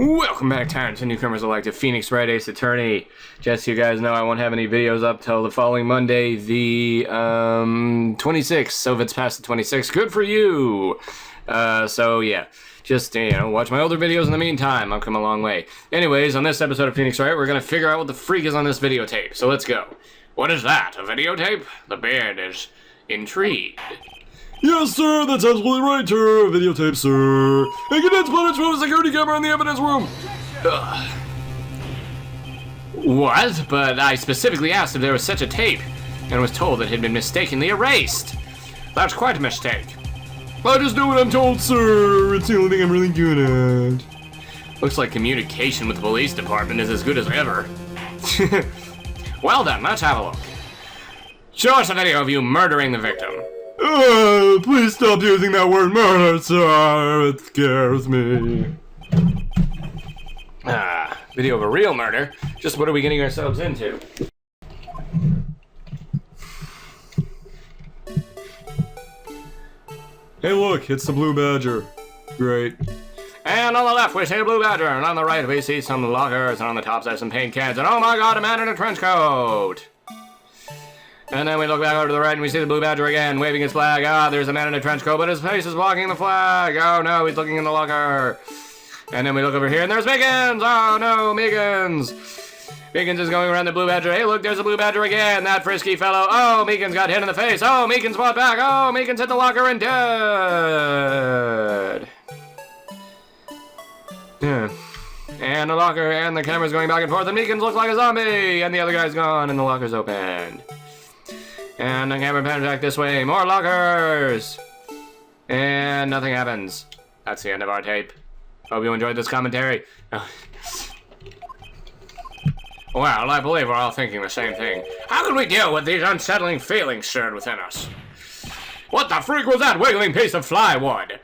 Welcome back, tyrants and newcomers alike, to Phoenix Wright, Ace Attorney. Just so you guys know, I won't have any videos up till the following Monday, the 26th. So if it's past the 26th, good for you. So yeah, just watch my older videos in the meantime. I've come a long way. Anyways, on this episode of Phoenix Wright, we're gonna figure out what the freak is on this videotape. So let's go. What is that? A videotape? The beard is intrigued. Yes, sir, that's absolutely right, sir. Videotape, sir. And condensed footage from a security camera in the evidence room. What? But I specifically asked if there was such a tape, and was told that it had been mistakenly erased. That's quite a mistake. I just do what I'm told, sir. It's the only thing I'm really good at. Looks like communication with the police department is as good as ever. Well then, let's have a look. Show us a video of you murdering the victim. Please stop using that word murder, sir. It scares me. Video of a real murder? Just what are we getting ourselves into? Hey look, it's the Blue Badger. Great. And on the left we see a blue badger, and on the right we see some lockers, and on the top there's some paint cans, and oh my god, a man in a trench coat! And then we look back over to the right and we see the blue badger again, waving his flag. Ah, there's a man in a trench coat, but his face is blocking the flag. Oh no, he's looking in the locker. And then we look over here and there's Meekins! Oh no, Meekins! Meekins is going around the blue badger. Hey look, there's a blue badger again, that frisky fellow. Oh, Meekins got hit in the face. Oh, Meekins fought back. Oh, Meekins hit the locker and dead. Yeah. And the locker and the camera's going back and forth, and Meekins looks like a zombie, and the other guy's gone, and the locker's opened. And the camera pans back this way, more lockers! And nothing happens. That's the end of our tape. Hope you enjoyed this commentary. Well, I believe we're all thinking the same thing. How can we deal with these unsettling feelings stirred within us? What the freak was that wiggling piece of plywood?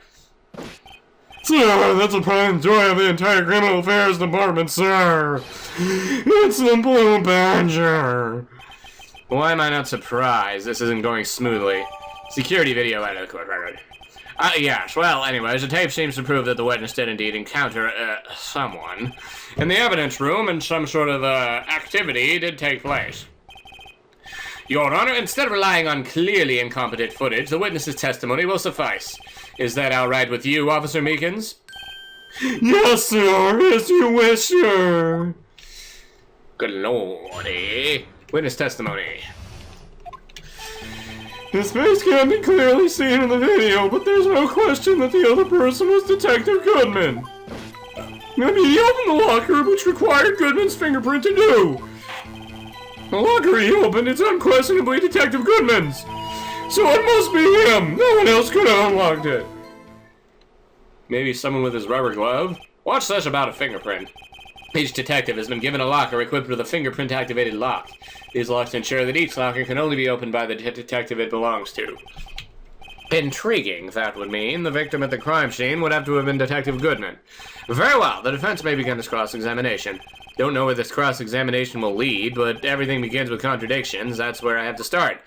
Sir, that's a prime joy of the entire criminal affairs department, sir. It's the Blue Badger. Why am I not surprised? This isn't going smoothly. Security video out of the court record. Yes, well, anyways, the tape seems to prove that the witness did indeed encounter, someone in the evidence room, and some sort of, activity did take place. Your Honor, instead of relying on clearly incompetent footage, the witness's testimony will suffice. Is that all right with you, Officer Meekins? Yes, sir, as you wish, sir. Good lordy. Witness testimony. His face can't be clearly seen in the video, but there's no question that the other person was Detective Goodman. I mean, he opened the locker, which required Goodman's fingerprint to do. The locker he opened is unquestionably Detective Goodman's. So it must be him. No one else could have unlocked it. Maybe someone with his rubber glove? Watch this about a fingerprint. Each detective has been given a locker equipped with a fingerprint-activated lock. These locks ensure that each locker can only be opened by the detective it belongs to. Intriguing, that would mean. The victim at the crime scene would have to have been Detective Goodman. Very well, the defense may begin this cross-examination. Don't know where this cross-examination will lead, but everything begins with contradictions. That's where I have to start.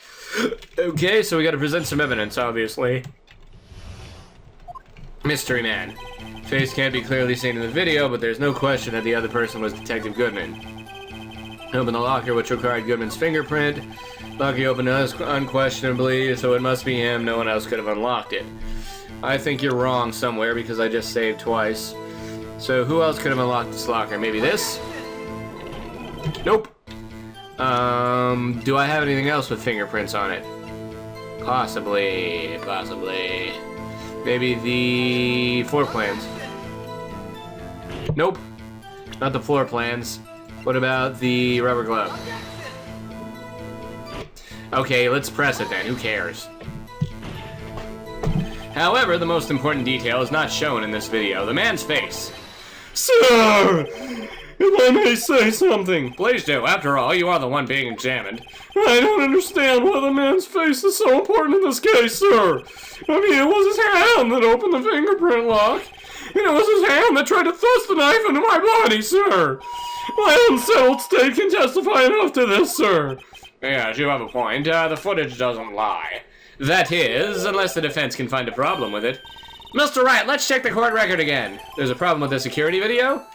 Okay, so we gotta present some evidence, obviously. Mystery man. Face can't be clearly seen in the video, but there's no question that the other person was Detective Goodman. Open the locker, which required Goodman's fingerprint. Locker opened unquestionably, so it must be him. No one else could have unlocked it. I think you're wrong somewhere, because I just saved twice. So who else could have unlocked this locker? Maybe this? Nope. Do I have anything else with fingerprints on it? Possibly. Maybe the floor plans. Nope. Not the floor plans. What about the rubber glove? Okay, let's press it then. Who cares? However, the most important detail is not shown in this video. The man's face. Sir! If I may say something. Please do. After all, you are the one being examined. I don't understand why the man's face is so important in this case, sir. I mean, it was his hand that opened the fingerprint lock. And it was his hand that tried to thrust the knife into my body, sir. My unsettled state can testify enough to this, sir. Yes, you have a point. The footage doesn't lie. That is, unless the defense can find a problem with it. Mr. Wright, let's check the court record again. There's a problem with the security video?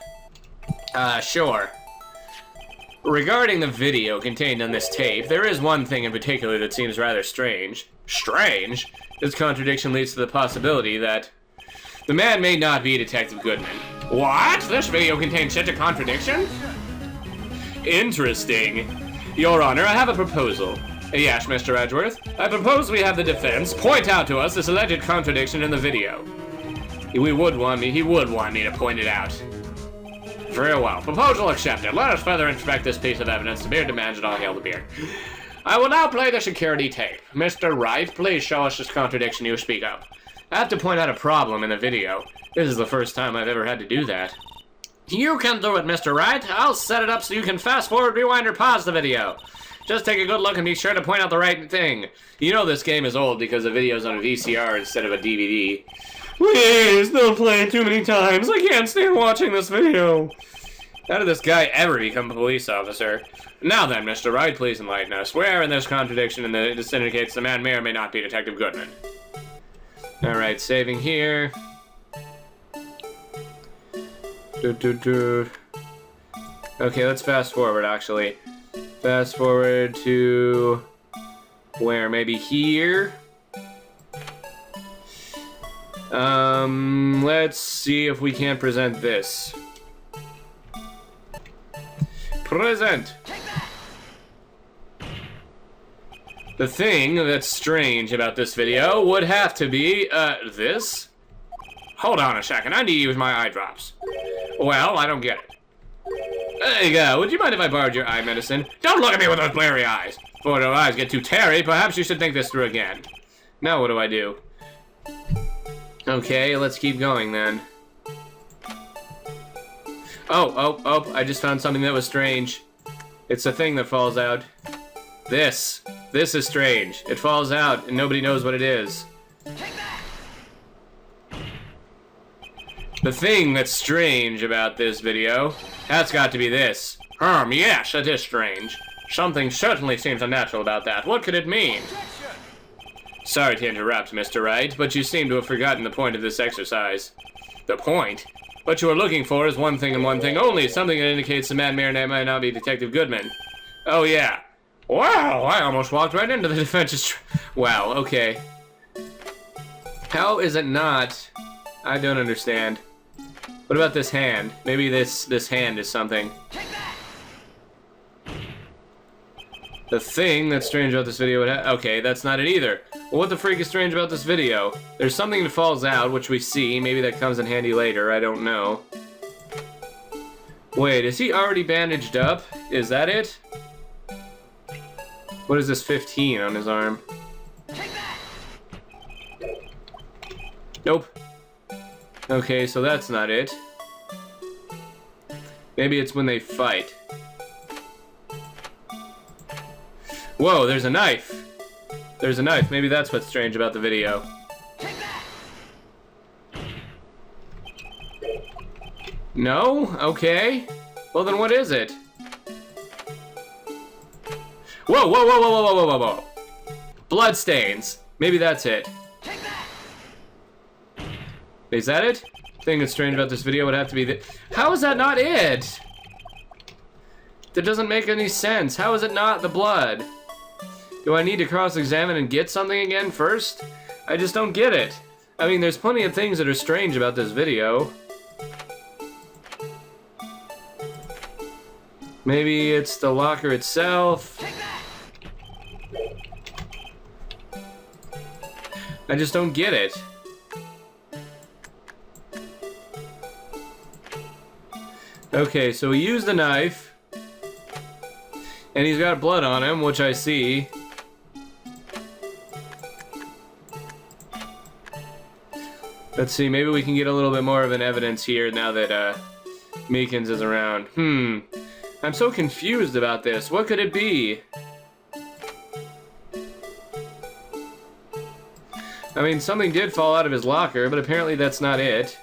Sure. Regarding the video contained on this tape, there is one thing in particular that seems rather strange. Strange? This contradiction leads to the possibility that the man may not be Detective Goodman. What? This video contains such a contradiction? Interesting. Your Honor, I have a proposal. Yes, Mr. Edgeworth. I propose we have the defense point out to us this alleged contradiction in the video. He would want me to point it out. Very well. Proposal accepted. Let us further inspect this piece of evidence. The beer demands it. I'll hail the beer. I will now play the security tape. Mr. Wright, please show us this contradiction you speak of. I have to point out a problem in the video. This is the first time I've ever had to do that. You can do it, Mr. Wright. I'll set it up so you can fast forward, rewind, or pause the video. Just take a good look and be sure to point out the right thing. You know this game is old because the video's on a VCR instead of a DVD. Please, don't play it too many times. I can't stand watching this video. How did this guy ever become a police officer? Now then, Mr. Wright, please enlighten us. Where in this contradiction this indicates the man may or may not be Detective Goodman? Alright, saving here. Okay, let's fast forward, actually. Fast forward to... where? Maybe here? Let's see if we can present this. Present! The thing that's strange about this video would have to be, this? Hold on a second, I need to use my eye drops. Well, I don't get it. There you go, would you mind if I borrowed your eye medicine? Don't look at me with those blurry eyes! Before your eyes get too teary, perhaps you should think this through again. Now what do I do? Okay, let's keep going then. Oh, I just found something that was strange. It's a thing that falls out. This is strange. It falls out and nobody knows what it is. The thing that's strange about this video, that's got to be this. Yes, that is strange. Something certainly seems unnatural about that. What could it mean? Sorry to interrupt, Mr. Wright, but you seem to have forgotten the point of this exercise. The point? What you are looking for is one thing and one thing only, something that indicates the man may or may not be Detective Goodman. Oh yeah. Wow, I almost walked right into the defense's wow, okay. How is it not? I don't understand. What about this hand? Maybe this hand is something. The thing that's strange about this video okay, that's not it either. Well, what the freak is strange about this video? There's something that falls out, which we see. Maybe that comes in handy later, I don't know. Wait, is he already bandaged up? Is that it? What is this 15 on his arm? Nope. Okay, so that's not it. Maybe it's when they fight. Whoa, there's a knife. There's a knife. Maybe that's what's strange about the video. No? Okay. Well, then what is it? Whoa, whoa, whoa, whoa, whoa, whoa, whoa, whoa. Bloodstains. Maybe that's it. Is that it? Thing that's strange about this video would have to be the... How is that not it? That doesn't make any sense. How is it not the blood? Do I need to cross-examine and get something again first? I just don't get it. I mean, there's plenty of things that are strange about this video. Maybe it's the locker itself. I just don't get it. Okay, so he used the knife. And he's got blood on him, which I see. Let's see, maybe we can get a little bit more of an evidence here now that Meekins is around. I'm so confused about this. What could it be? I mean, something did fall out of his locker, but apparently that's not it.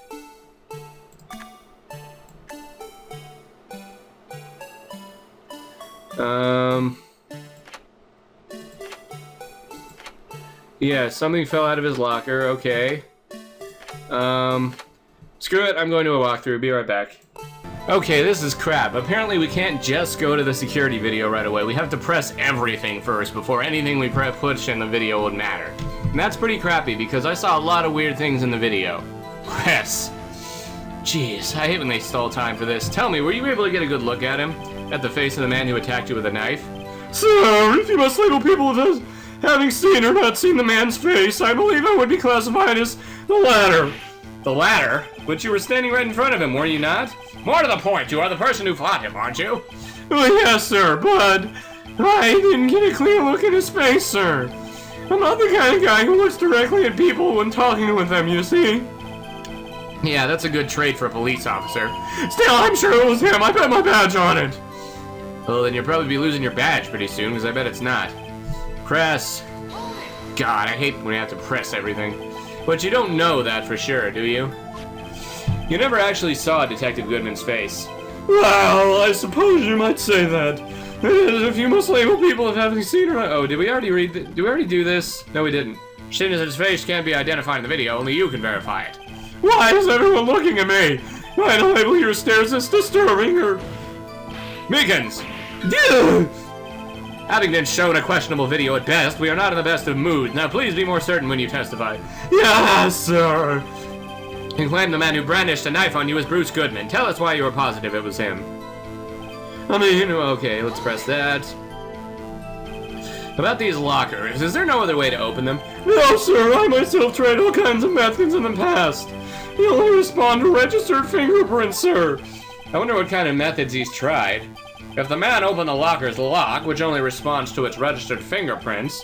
Yeah, something fell out of his locker, okay. Screw it, I'm going to a walkthrough. Be right back. Okay, this is crap. Apparently we can't just go to the security video right away. We have to press everything first before anything we push in the video would matter. And that's pretty crappy because I saw a lot of weird things in the video. Press. Jeez, I hate when they stall time for this. Tell me, were you able to get a good look at him? At the face of the man who attacked you with a knife? Sir, if you must label people as having seen or not seen the man's face, I believe I would be classified as the latter. The latter? But you were standing right in front of him, were you not? More to the point, you are the person who fought him, aren't you? Well, yes, sir, but I didn't get a clear look at his face, sir. I'm not the kind of guy who looks directly at people when talking with them, you see. Yeah, that's a good trait for a police officer. Still, I'm sure it was him. I bet my badge on it. Well, then you'll probably be losing your badge pretty soon, because I bet it's not. Press. God, I hate when you have to press everything. But you don't know that for sure, do you? You never actually saw Detective Goodman's face. Well, I suppose you might say that. If you must label people as having seen or not. Oh, did we already did we already do this? No, we didn't. Seeing as his face can't be identified in the video, only you can verify it. Why is everyone looking at me? I don't label your stares as disturbing or... Meekins! Having been shown a questionable video at best, we are not in the best of moods. Now please be more certain when you testify. Yes, sir. You claim the man who brandished a knife on you is Bruce Goodman. Tell us why you were positive it was him. I mean... Okay, let's press that. About these lockers, is there no other way to open them? No, sir. I myself tried all kinds of methods in the past. He only respond to registered fingerprints, sir. I wonder what kind of methods he's tried. If the man opened the locker's lock, which only responds to its registered fingerprints,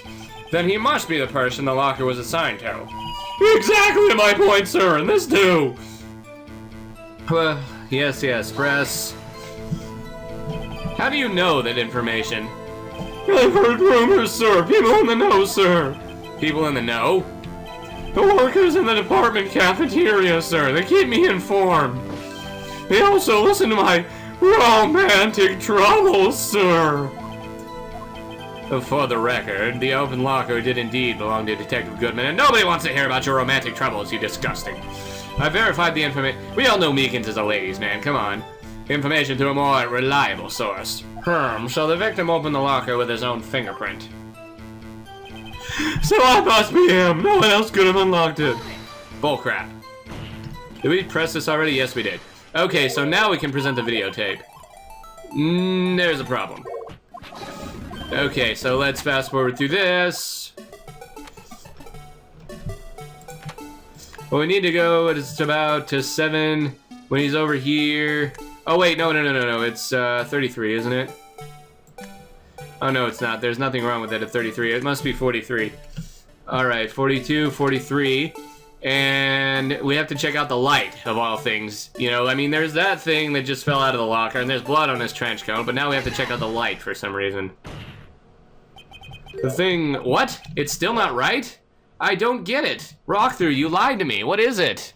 then he must be the person the locker was assigned to. Exactly my point, sir, and this too. Well, yes, press. How do you know that information? I've heard rumors, sir. People in the know, sir. People in the know? The workers in the department cafeteria, sir. They keep me informed. They also listen to my romantic troubles, sir. For the record, the open locker did indeed belong to Detective Goodman, and nobody wants to hear about your romantic troubles, you disgusting. I verified the information. We all know Meekins is a ladies' man, come on. Information to a more reliable source. So the victim opened the locker with his own fingerprint. So I must be him. No one else could have unlocked it. Bullcrap. Did we press this already? Yes, we did. Okay, so now we can present the videotape. There's a problem. Okay, so let's fast forward through this. Well, we need to go, it's about to 7 when he's over here. Oh, wait, no, it's 33, isn't it? Oh, no, it's not. There's nothing wrong with it at 33. It must be 43. Alright, 42, 43. And we have to check out the light, of all things. You know, I mean, there's that thing that just fell out of the locker, and there's blood on his trench coat, but now we have to check out the light for some reason. The thing... What? It's still not right? I don't get it. Rockthrough, you lied to me. What is it?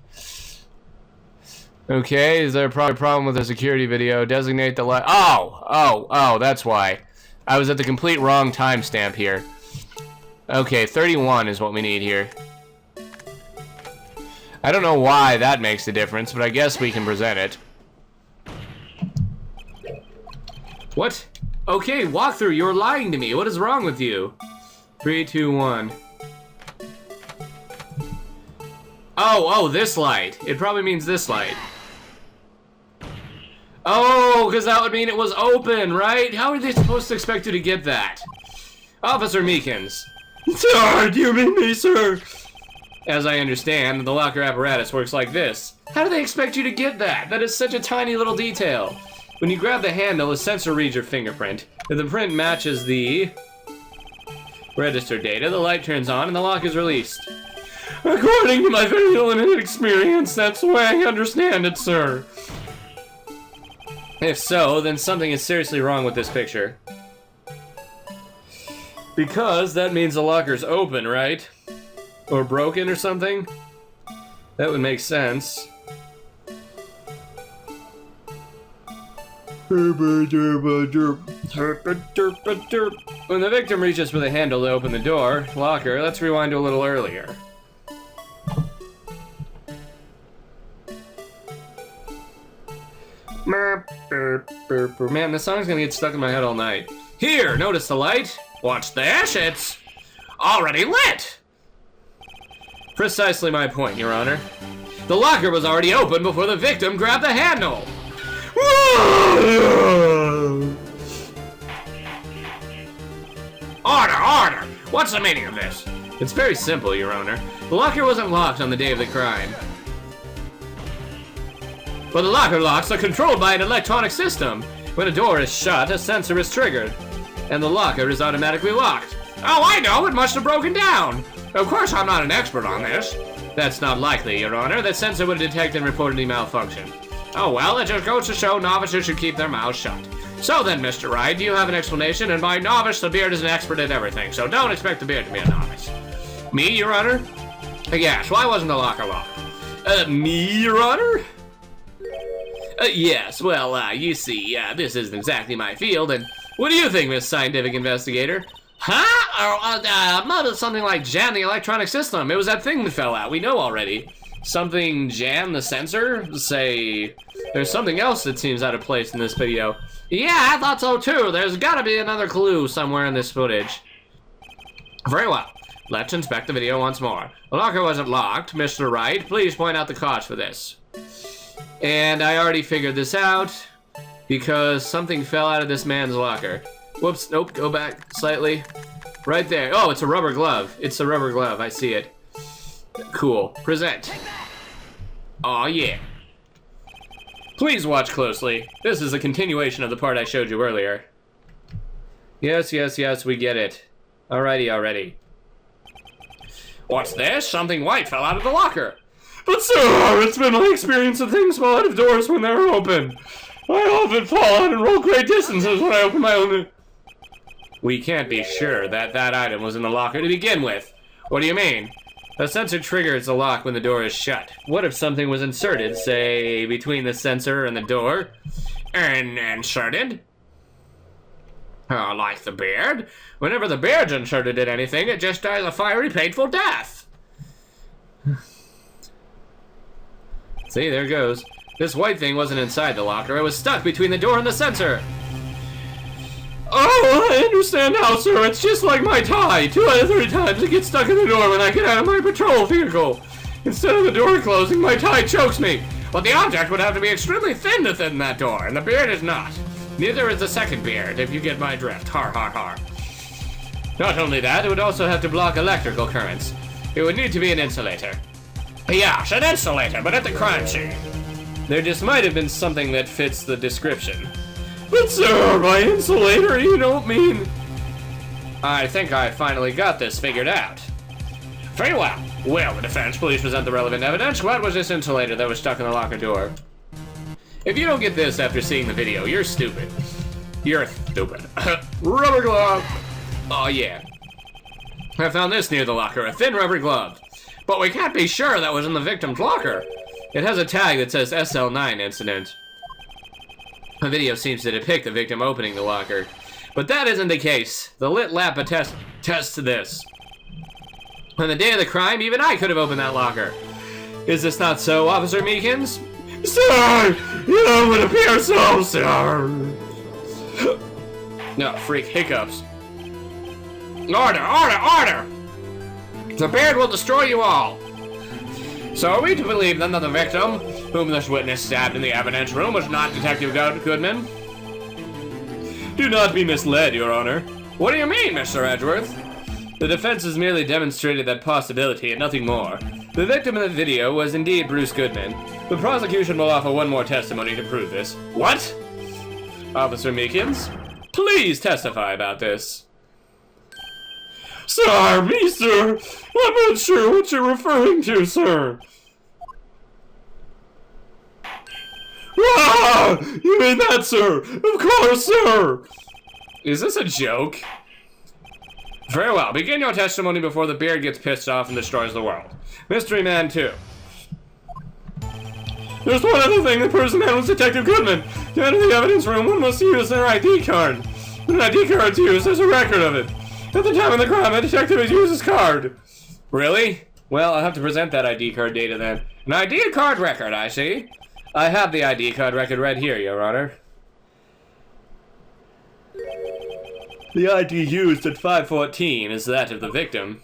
Okay, is there a problem with the security video? Designate the light... Oh, that's why. I was at the complete wrong timestamp here. Okay, 31 is what we need here. I don't know why that makes a difference, but I guess we can present it. What? Okay, walkthrough, you're lying to me. What is wrong with you? 3, 2, 1. Oh, this light. It probably means this light. Oh, because that would mean it was open, right? How are they supposed to expect you to get that? Officer Meekins. Sir, do you mean me, sir? As I understand, the locker apparatus works like this. How do they expect you to get that? That is such a tiny little detail. When you grab the handle, a sensor reads your fingerprint. If the print matches the register data, the light turns on and the lock is released. According to my very limited experience, that's the way I understand it, sir. If so, then something is seriously wrong with this picture. Because that means the locker's open, right? Or broken or something? That would make sense. When the victim reaches for the handle to open the locker, let's rewind to a little earlier. Man, this song's gonna get stuck in my head all night. Here, notice the light? Watch this, it's already lit! Precisely my point, Your Honor. The locker was already open before the victim grabbed the handle. Order! What's the meaning of this? It's very simple, Your Honor. The locker wasn't locked on the day of the crime. But the locker locks are controlled by an electronic system. When a door is shut, a sensor is triggered, and the locker is automatically locked. Oh, I know! It must have broken down! Of course I'm not an expert on this. That's not likely, Your Honor. The sensor would detect and report any malfunction. Oh well, it just goes to show novices should keep their mouths shut. So then, Mr. Wright, do you have an explanation? And by novice, the beard is an expert at everything, so don't expect the beard to be a novice. Me, Your Honor? Yes, why wasn't the locker locked? Me, Your Honor? Yes, well, you see, this isn't exactly my field, and what do you think, Miss Scientific Investigator? Huh? Something like jam the electronic system. It was that thing that fell out, we know already. Something jam the sensor? Say, there's something else that seems out of place in this video. Yeah, I thought so too. There's gotta be another clue somewhere in this footage. Very well. Let's inspect the video once more. The locker wasn't locked. Mr. Wright, please point out the cause for this. And I already figured this out because something fell out of this man's locker. Whoops, nope, go back slightly. Right there. Oh, it's a rubber glove. It's a rubber glove, I see it. Cool. Present. Aw, yeah. Please watch closely. This is a continuation of the part I showed you earlier. Yes, we get it. Alrighty. What's this? Something white fell out of the locker. But sir, it's been my experience that things fall out of doors when they're open. I often fall out and roll great distances when I open my own... We can't be sure that that item was in the locker to begin with. What do you mean? A sensor triggers the lock when the door is shut. What if something was inserted, say, between the sensor and the door? And inserted? Oh, like the beard? Whenever the beard's inserted in anything, it just dies a fiery, painful death. See, there it goes. This white thing wasn't inside the locker. It was stuck between the door and the sensor. Oh, I understand now, sir. It's just like my tie. 2 out of 3 times it gets stuck in the door when I get out of my patrol vehicle. Instead of the door closing, my tie chokes me. But the object would have to be extremely thin to thin that door, and the beard is not. Neither is the second beard, if you get my drift. Har, har, har. Not only that, it would also have to block electrical currents. It would need to be an insulator. Yes, an insulator, but at the crime scene. There just might have been something that fits the description. But sir, by insulator, you don't mean... I think I finally got this figured out. Very well. Will the defense please present the relevant evidence? What was this insulator that was stuck in the locker door? If you don't get this after seeing the video, you're stupid. You're stupid. Rubber glove! Oh yeah. I found this near the locker, a thin rubber glove. But we can't be sure that was in the victim's locker. It has a tag that says SL9 incident. The video seems to depict the victim opening the locker. But that isn't the case. The lit lamp attests to this. On the day of the crime, even I could have opened that locker. Is this not so, Officer Meekins? Sir! You know what appears so, sir! No, freak hiccups. Order! The beard will destroy you all. So are we to believe then that the victim, whom this witness stabbed in the evidence room, was not Detective Goodman? Do not be misled, Your Honor. What do you mean, Mr. Edgeworth? The defense has merely demonstrated that possibility and nothing more. The victim in the video was indeed Bruce Goodman. The prosecution will offer one more testimony to prove this. What? Officer Meekins, please testify about this. Sir, me, sir? I'm not sure what you're referring to, sir. Ah! You mean that, sir? Of course, sir! Is this a joke? Very well, begin your testimony before the beard gets pissed off and destroys the world. Mystery Man 2. There's one other thing. The person man was Detective Goodman. To enter the evidence room, one must use their ID card. When an ID card's used, there's a record of it. At the time of the crime, a detective has used his card. Really? Well, I'll have to present that ID card data then. An ID card record, I see. I have the ID card record right here, Your Honor. The ID used at 514 is that of the victim.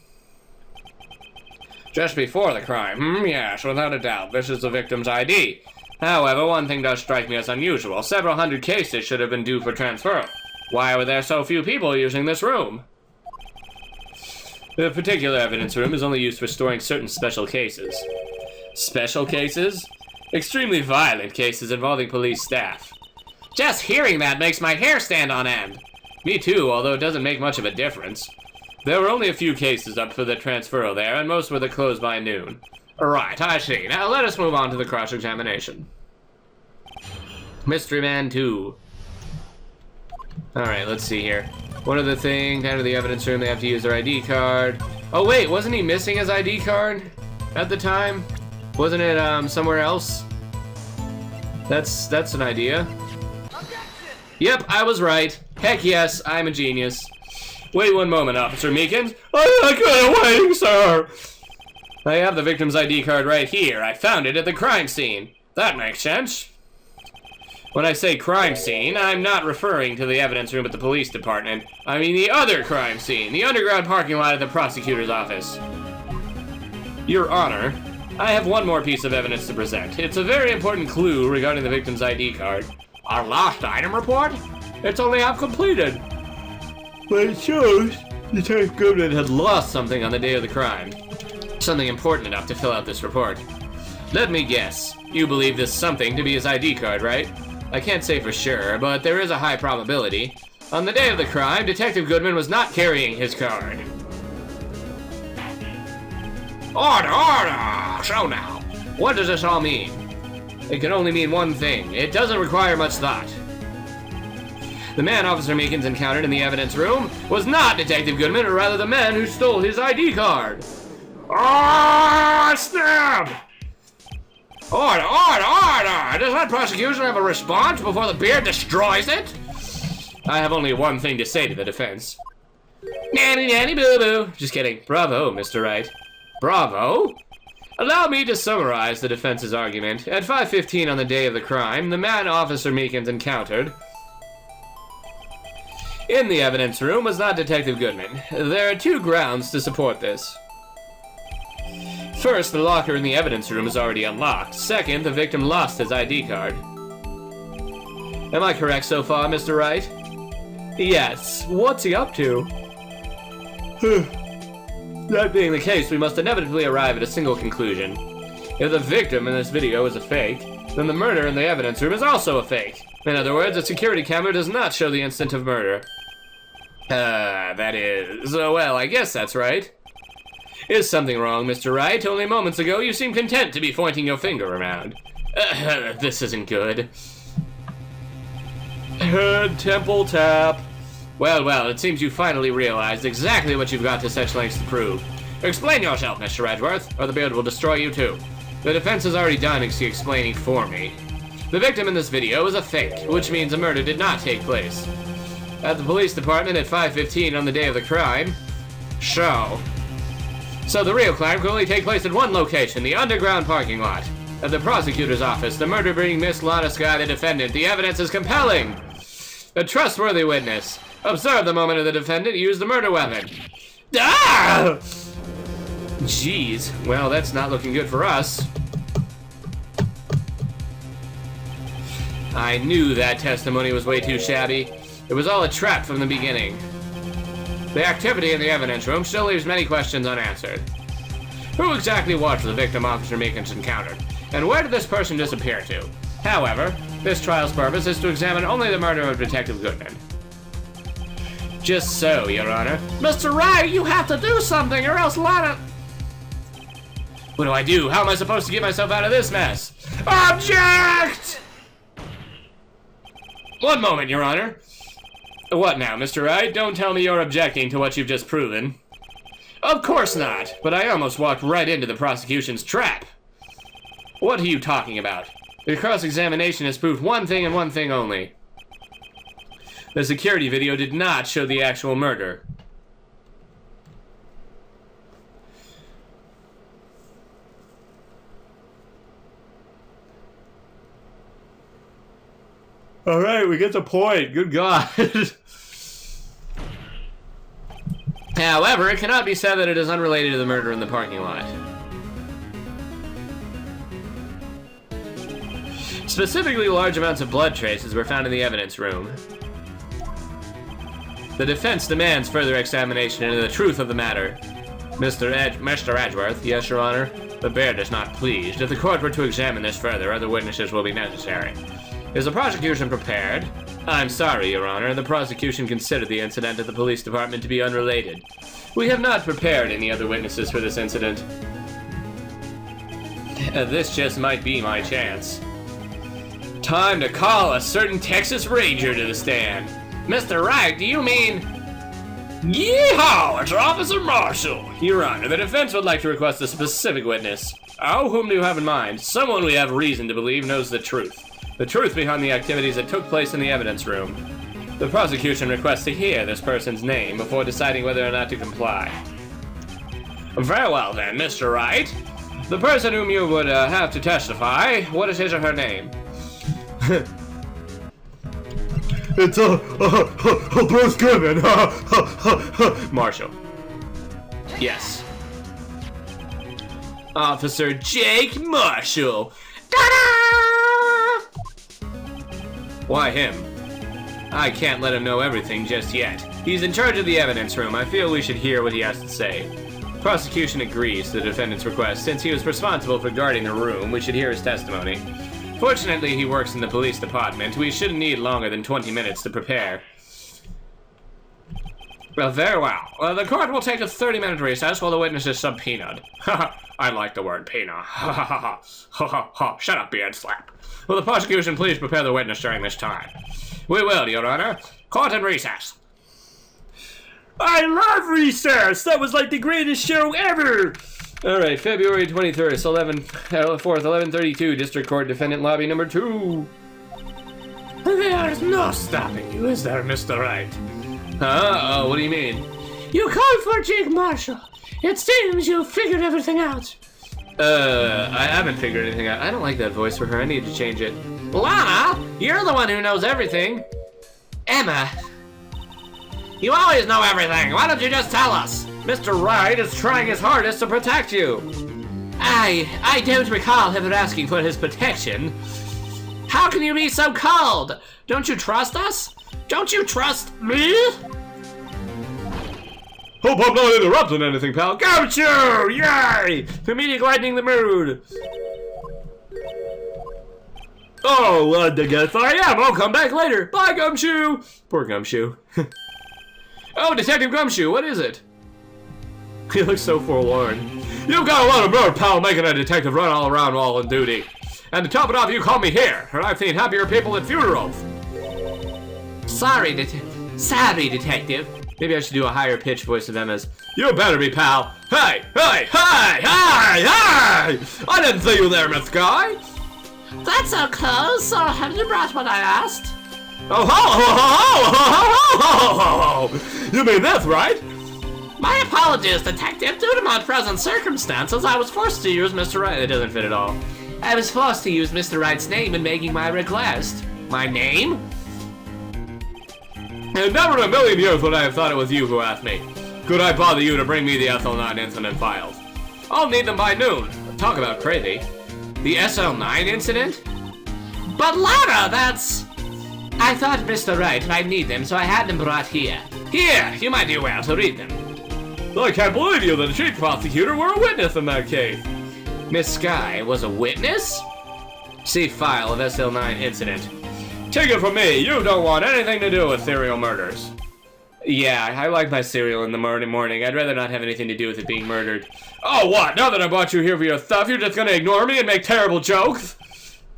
Just before the crime. Yes, without a doubt, this is the victim's ID. However, one thing does strike me as unusual. Several hundred cases should have been due for transfer. Why were there so few people using this room? The particular evidence room is only used for storing certain special cases. Special cases? Extremely violent cases involving police staff. Just hearing that makes my hair stand on end. Me too, although it doesn't make much of a difference. There were only a few cases up for the transfer there, and most were closed by noon. Right, I see. Now let us move on to the cross-examination. Mystery Man 2. Alright, let's see here. One of the things, out of the evidence room, they have to use their ID card. Oh wait, wasn't he missing his ID card at the time? Wasn't it somewhere else? That's an idea. Yep, I was right. Heck yes, I'm a genius. Wait one moment, Officer Meekins. I'm not good waiting, sir. I have the victim's ID card right here. I found it at the crime scene. That makes sense. When I say crime scene, I'm not referring to the evidence room at the police department. I mean the other crime scene, the underground parking lot at the prosecutor's office. Your Honor, I have one more piece of evidence to present. It's a very important clue regarding the victim's ID card. Our lost item report? It's only half completed. But it shows Detective Goodman had lost something on the day of the crime. Something important enough to fill out this report. Let me guess. You believe this something to be his ID card, right? I can't say for sure, but there is a high probability. On the day of the crime, Detective Goodman was not carrying his card. Order, order! So now, what does this all mean? It can only mean one thing. It doesn't require much thought. The man Officer Meekins encountered in the evidence room was not Detective Goodman, or rather the man who stole his ID card. Ah, snap! Order, order, order! Does that prosecution have a response before the beard destroys it? I have only one thing to say to the defense. Nanny, nanny, boo-boo. Just kidding. Bravo, Mr. Wright. Bravo? Allow me to summarize the defense's argument. At 5:15 on the day of the crime, the man Officer Meekins encountered in the evidence room was not Detective Goodman. There are two grounds to support this. First, the locker in the evidence room is already unlocked. Second, the victim lost his ID card. Am I correct so far, Mr. Wright? Yes. What's he up to? That being the case, we must inevitably arrive at a single conclusion. If the victim in this video is a fake, then the murder in the evidence room is also a fake. In other words, a security camera does not show the instant of murder. That is... well, I guess that's right. Is something wrong, Mr. Wright? Only moments ago you seemed content to be pointing your finger around. This isn't good. Head temple tap. Well, it seems you finally realized exactly what you've got to such lengths to prove. Explain yourself, Mr. Edgeworth, or the beard will destroy you too. The defense has already done explaining for me. The victim in this video is a fake, which means a murder did not take place. At the police department at 5:15 on the day of the crime. So the real crime could only take place at one location, the underground parking lot. At the prosecutor's office, the murder being Miss Lana Sky, the defendant. The evidence is compelling. A trustworthy witness. Observe the moment of the defendant used the murder weapon. Ah! Jeez, well, that's not looking good for us. I knew that testimony was way too shabby. It was all a trap from the beginning. The activity in the evidence room still leaves many questions unanswered. Who exactly was the victim Officer Meekins encountered? And where did this person disappear to? However, this trial's purpose is to examine only the murder of Detective Goodman. Just so, Your Honor. Mr. Wright, you have to do something or else Lana... What do I do? How am I supposed to get myself out of this mess? Object! One moment, Your Honor. What now, Mr. Wright? Don't tell me you're objecting to what you've just proven. Of course not, but I almost walked right into the prosecution's trap. What are you talking about? The cross-examination has proved one thing and one thing only. The security video did not show the actual murder. Alright, we get the point. Good God. However, it cannot be said that it is unrelated to the murder in the parking lot. Specifically, large amounts of blood traces were found in the evidence room. The defense demands further examination into the truth of the matter. Mr. Edgeworth, yes, Your Honor? The bear is not pleased. If the court were to examine this further, other witnesses will be necessary. Is the prosecution prepared? I'm sorry, Your Honor. The prosecution considered the incident at the police department to be unrelated. We have not prepared any other witnesses for this incident. This just might be my chance. Time to call a certain Texas Ranger to the stand. Mr. Wright, do you mean... Yeehaw! It's Officer Marshall! Your Honor, the defense would like to request a specific witness. Oh, whom do you have in mind? Someone we have reason to believe knows the truth. The truth behind the activities that took place in the evidence room. The prosecution requests to hear this person's name before deciding whether or not to comply. Very well then, Mr. Wright. The person whom you would have to testify, what is his or her name? It's Bruce Goodman. Marshall. Yes. Officer Jake Marshall. Ta-da! Why him? I can't let him know everything just yet. He's in charge of the evidence room. I feel we should hear what he has to say. Prosecution agrees to the defendant's request. Since he was responsible for guarding the room, we should hear his testimony. Fortunately, he works in the police department. We shouldn't need longer than 20 minutes to prepare. Well, very well. The court will take a 30-minute recess while the witness is subpoenaed. I like the word pena. Shut up, beard slap. Will the prosecution please prepare the witness during this time? We will, Your Honor. Court in recess. I love recess. That was like the greatest show ever. All right, February 23rd, 11:32, District Court, Defendant Lobby number 2. There's no stopping you, is there, Mr. Wright? Huh? What do you mean? You called for Jake Marshall. It seems you figured everything out. I haven't figured anything out. I don't like that voice for her. I need to change it. Lana, you're the one who knows everything. Emma, you always know everything. Why don't you just tell us? Mr. Wright is trying his hardest to protect you. I don't recall ever asking for his protection. How can you be so cold? Don't you trust us? Don't you trust me? Hope I'm not interrupting anything, pal. Gumshoe! Yay! Comedic lightening the mood. Oh, I guess I am. I'll come back later. Bye, Gumshoe. Poor Gumshoe. Oh, Detective Gumshoe, what is it? He looks so forlorn. You've got a lot of nerve, pal, making a detective run all around while on duty. And to top it off, you call me here, and I've seen happier people at funerals. Sorry, Detective. Maybe I should do a higher pitched voice of Emma's. You better be, pal. Hey! I didn't see you there, Miss Guy. That's so close. So have you brought what I asked? Oh, ho! You mean this, right? My apologies, Detective. Due to my present circumstances, I was forced to use Mr. Wright. It doesn't fit at all. I was forced to use Mr. Wright's name in making my request. My name? And never in a million years would I have thought it was you who asked me. Could I bother you to bring me the SL9 incident files? I'll need them by noon. Talk about crazy. The SL9 incident? But Lana, that's... I thought, Mr. Wright, I'd need them, so I had them brought here. Here, you might do well to read them. I can't believe you, the chief prosecutor, were a witness in that case. Miss Skye was a witness? See file of SL9 incident. Take it from me, you don't want anything to do with serial murders. Yeah, I like my cereal in the morning. I'd rather not have anything to do with it being murdered. Oh, what? Now that I brought you here for your stuff, you're just gonna ignore me and make terrible jokes?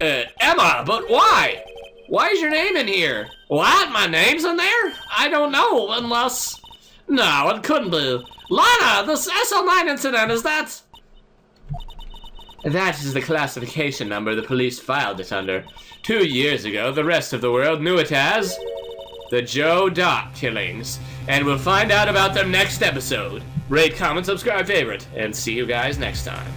Emma, but why? Why is your name in here? What? My name's in there? I don't know, unless... No, it couldn't be. Lana, this SL9 incident, is that... That is the classification number the police filed it under. 2 years ago, the rest of the world knew it as... the Joe Dot killings. And we'll find out about them next episode. Rate, comment, subscribe, favorite, and see you guys next time.